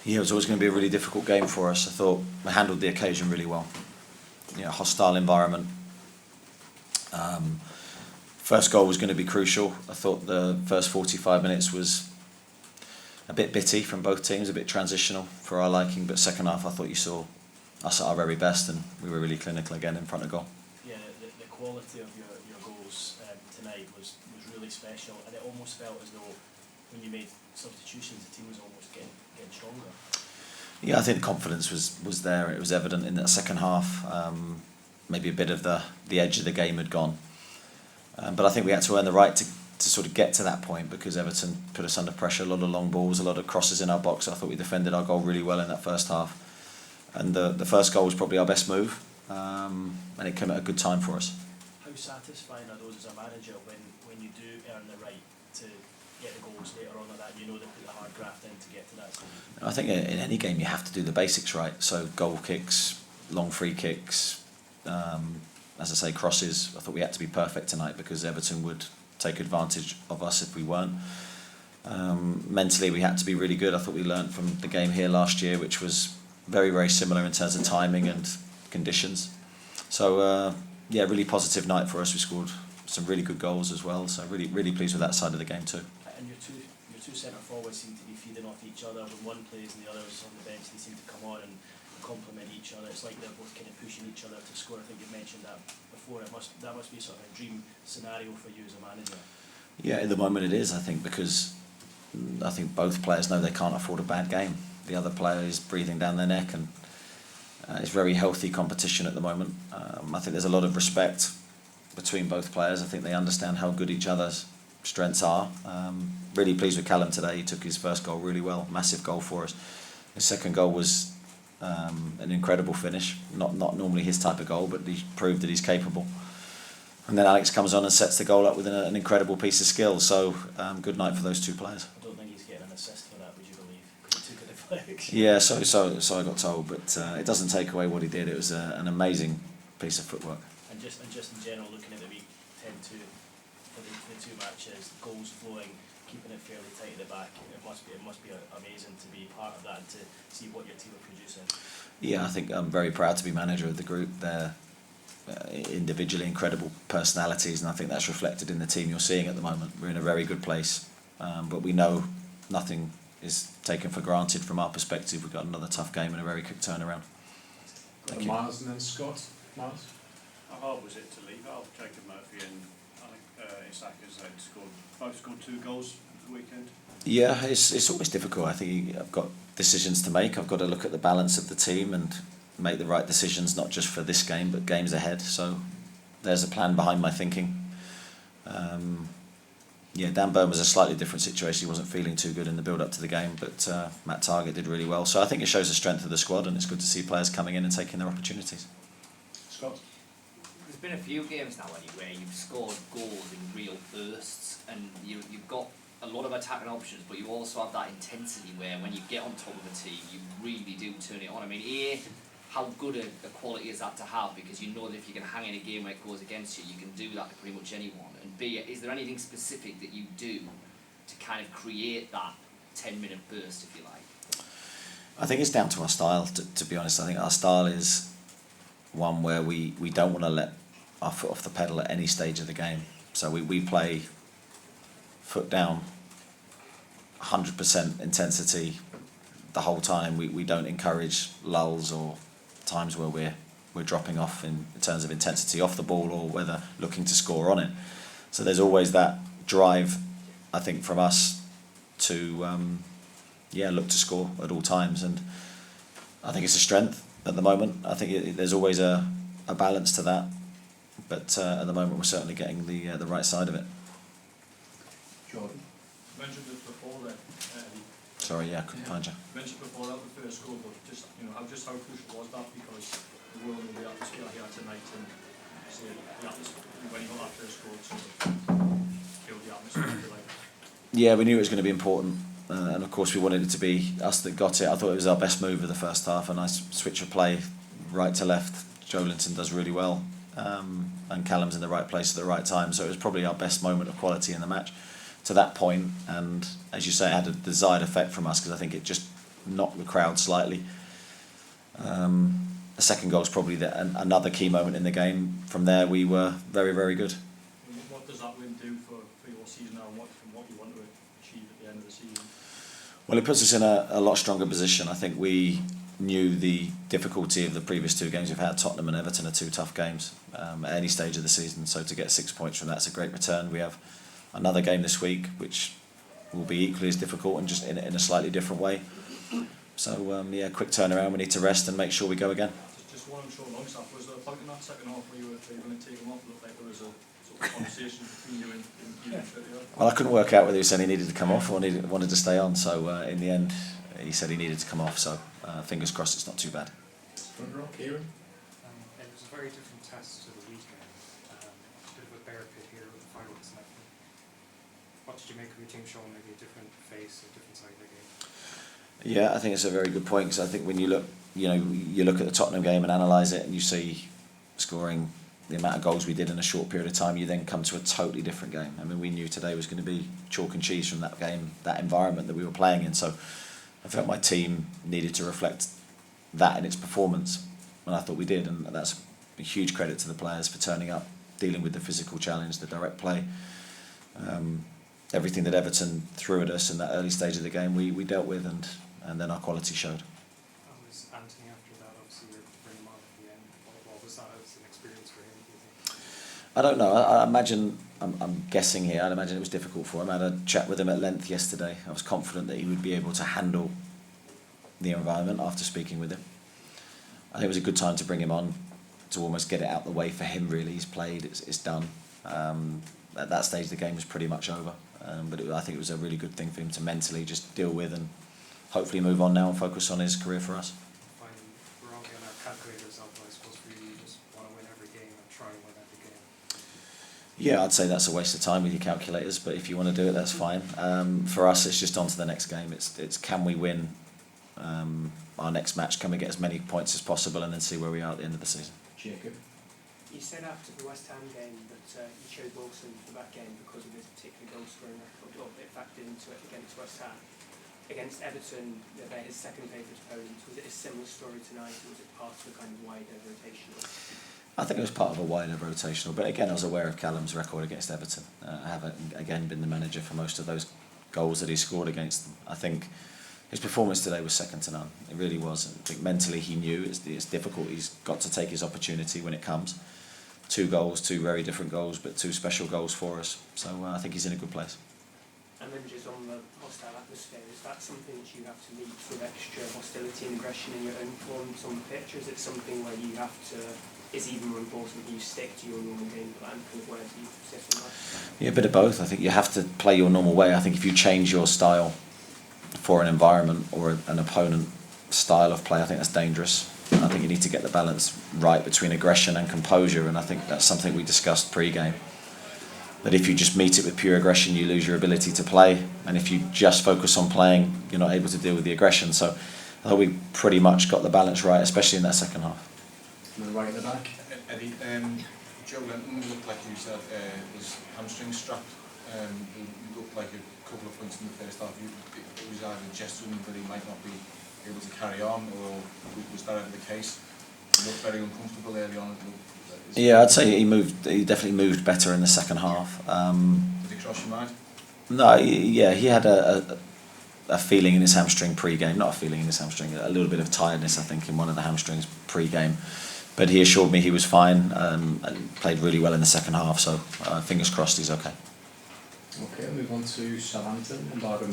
Yeah, it was always going to be a really difficult game for us. I thought we handled the occasion really well. Hostile environment. First goal was going to be crucial. I thought the first 45 minutes was a bit bitty from both teams, a bit transitional for our liking, but second half I thought you saw us at our very best and we were really clinical again in front of goal. Yeah, the quality of your goals tonight was really special, and it almost felt as though when you made substitutions the team was almost getting stronger. Yeah, I think the confidence was there. It was evident in that second half. Maybe a bit of the edge of the game had gone. But I think we had to earn the right to sort of get to that point because Everton put us under pressure, a lot of long balls, a lot of crosses in our box. I thought we defended our goal really well in that first half. And the first goal was probably our best move, and it came at a good time for us. How satisfying are those as a manager when you do earn the right to get the goals later on like that? You know they put the hard graft in to get to that stage. I think in any game you have to do the basics right. So goal kicks, long free kicks, as I say, crosses. I thought we had to be perfect tonight because Everton would take advantage of us if we weren't. Mentally we had to be really good. I thought we learnt from the game here last year, which was very, very similar in terms of timing and conditions. So really positive night for us. We scored some really good goals as well, so really, really pleased with that side of the game too. And your two centre forwards seem to be feeding off each other. When one plays and the other's on the bench, they seem to come on and complement each other. It's like they're both kind of pushing each other to score. I think you mentioned that before. That must be sort of a dream scenario for you as a manager. Yeah, at the moment it is, I think, because I think both players know they can't afford a bad game. The other player is breathing down their neck, and it's very healthy competition at the moment. I think there's a lot of respect between both players. I think they understand how good each other's strengths are. Really pleased with Callum today. He took his first goal really well, massive goal for us. His second goal was an incredible finish. Not normally his type of goal, but he proved that he's capable. And then Alex comes on and sets the goal up with an incredible piece of skill. So good night for those two players. I don't think he's getting an assist for that, would you believe? Because he took a deflection. Yeah, so I got told, but it doesn't take away what he did. It was an amazing piece of footwork. And just in general, looking at the week 10-2 for the two matches, goals flowing, keeping it fairly tight at the back. It must be amazing to be part of that and to see what your team are producing. Yeah, I think I'm very proud to be manager of the group. They're individually incredible personalities, and I think that's reflected in the team you're seeing at the moment. We're in a very good place, but we know nothing is taken for granted from our perspective. We've got another tough game and a very quick turnaround. Thank you. Miles and then Scott. Miles? How hard was it to leave out Jacob Murphy and Isaka's both scored 2 goals for the weekend? Yeah, it's always difficult. I think I've got decisions to make. I've got to look at the balance of the team and make the right decisions, not just for this game but games ahead. So there's a plan behind my thinking. Dan Burn was a slightly different situation. He wasn't feeling too good in the build-up to the game, but Matt Targett did really well. So I think it shows the strength of the squad, and it's good to see players coming in and taking their opportunities. Scott? There's been a few games now where you've scored goals in real bursts, and you've got a lot of attacking options, but you also have that intensity where when you get on top of a team, you really do turn it on. I mean, A, how good a quality is that to have, because you know that if you can hang in a game where it goes against you, you can do that to pretty much anyone. And B, is there anything specific that you do to kind of create that 10-minute burst, if you like? I think it's down to our style, to be honest. I think our style is one where we don't want to let our foot off the pedal at any stage of the game. So we play foot down, 100% intensity the whole time. We don't encourage lulls or times where we're dropping off in terms of intensity off the ball or whether looking to score on it. So there's always that drive, I think, from us to look to score at all times, and I think it's a strength at the moment. I think there's always a balance to that, but at the moment we're certainly getting the right side of it. Jordan? You mentioned it before then, Eddie. Sorry, I couldn't find you. You mentioned before that the first goal, but how crucial was that, because the world of the atmosphere here tonight, and see the atmosphere when you got that first goal to kill the atmosphere, like. Yeah, we knew it was going to be important, and of course we wanted it to be us that got it. I thought it was our best move of the first half, a nice switch of play, right to left. Joelinton does really well, and Callum's in the right place at the right time, so it was probably our best moment of quality in the match to that point. And as you say, it had a desired effect from us, because I think it just knocked the crowd slightly. The second goal is probably another key moment in the game. From there, we were very, very good. What does that win do for your season now, and what you want to achieve at the end of the season? Well, it puts us in a lot stronger position. I think we knew the difficulty of the previous two games we've had. Tottenham and Everton are two tough games at any stage of the season, so to get 6 points from that's a great return. We have another game this week which will be equally as difficult and just in a slightly different way. So yeah, quick turnaround, we need to rest and make sure we go again. Just one short Longstaff, was there a point in that second half where you were going to take him off? It looked like there was a sort of conversation between you and Well, I couldn't work out whether he said he needed to come off or wanted to stay on, so in the end he said he needed to come off, so fingers crossed it's not too bad. Front row, Kieran. It was a very different test to the weekend. A bit of a bear pit here with the fireworks and everything. What did you make of your team showing maybe a different face, a different side of the game? Yeah, I think it's a very good point, because I think when you look at the Tottenham game and analyse it, and you see scoring the amount of goals we did in a short period of time, you then come to a totally different game. I mean, we knew today was going to be chalk and cheese from that game, that environment that we were playing in. So I felt my team needed to reflect that in its performance, and I thought we did, and that's a huge credit to the players for turning up, dealing with the physical challenge, the direct play. Everything that Everton threw at us in that early stage of the game, we dealt with, and then our quality showed. How was Anthony after that? Obviously, you bring him on at the end. What was that as an experience for him, do you think? I don't know. I imagine, I'm guessing here, I'd imagine it was difficult for him. I had a chat with him at length yesterday. I was confident that he would be able to handle the environment after speaking with him. I think it was a good time to bring him on, to almost get it out the way for him, really. He's played, it's done. At that stage the game was pretty much over. But I think it was a really good thing for him to mentally just deal with and hopefully move on now and focus on his career for us. Fine, we're all getting our calculators out, but I suppose for you, you just want to win every game and try and win every game. Yeah, I'd say that's a waste of time with your calculators, but if you want to do it, that's fine. For us, it's just on to the next game. It's can we win our next match? Can we get as many points as possible and then see where we are at the end of the season? Jacob. You said after the West Ham game that you chose Wilson for that game because of his particular goal scoring record, or it factored into it against West Ham. Against Everton, they're his second favourite opponent. Was it a similar story tonight, or was it part of a kind of wider rotational? I think it was part of a wider rotational, but again, I was aware of Callum's record against Everton. I have again been the manager for most of those goals that he scored against them. I think his performance today was second to none. It really was. I think mentally he knew it's difficult. He's got to take his opportunity when it comes. 2 goals, 2 very different goals, but 2 special goals for us. So I think he's in a good place. And then just on the hostile atmosphere, is that something that you have to meet with extra hostility and aggression in your own forms on the pitch, or is it something where you have to, it's even more important that you stick to your normal game plan, kind of where do you sit on that? Yeah, a bit of both. I think you have to play your normal way. I think if you change your style for an environment or an opponent style of play, I think that's dangerous. I think you need to get the balance right between aggression and composure, and I think that's something we discussed pre-game. That if you just meet it with pure aggression, you lose your ability to play, and if you just focus on playing, you're not able to deal with the aggression. So I thought we pretty much got the balance right, especially in that second half. And then right at the back. Eddie, Joe Linton looked like you said his hamstring strapped. He looked like a couple of points in the first half. It was either gesturing that he might not be able to carry on, or was that ever the case? He looked very uncomfortable early on. Yeah, I'd say he definitely moved better in the second half. Did he cross your mind? No, he had a feeling in his hamstring pre-game, not a feeling in his hamstring, a little bit of tiredness, I think, in one of the hamstrings pre-game. But he assured me he was fine and played really well in the second half, so fingers crossed he's okay. Okay, I'll move on to Southampton and Bargain.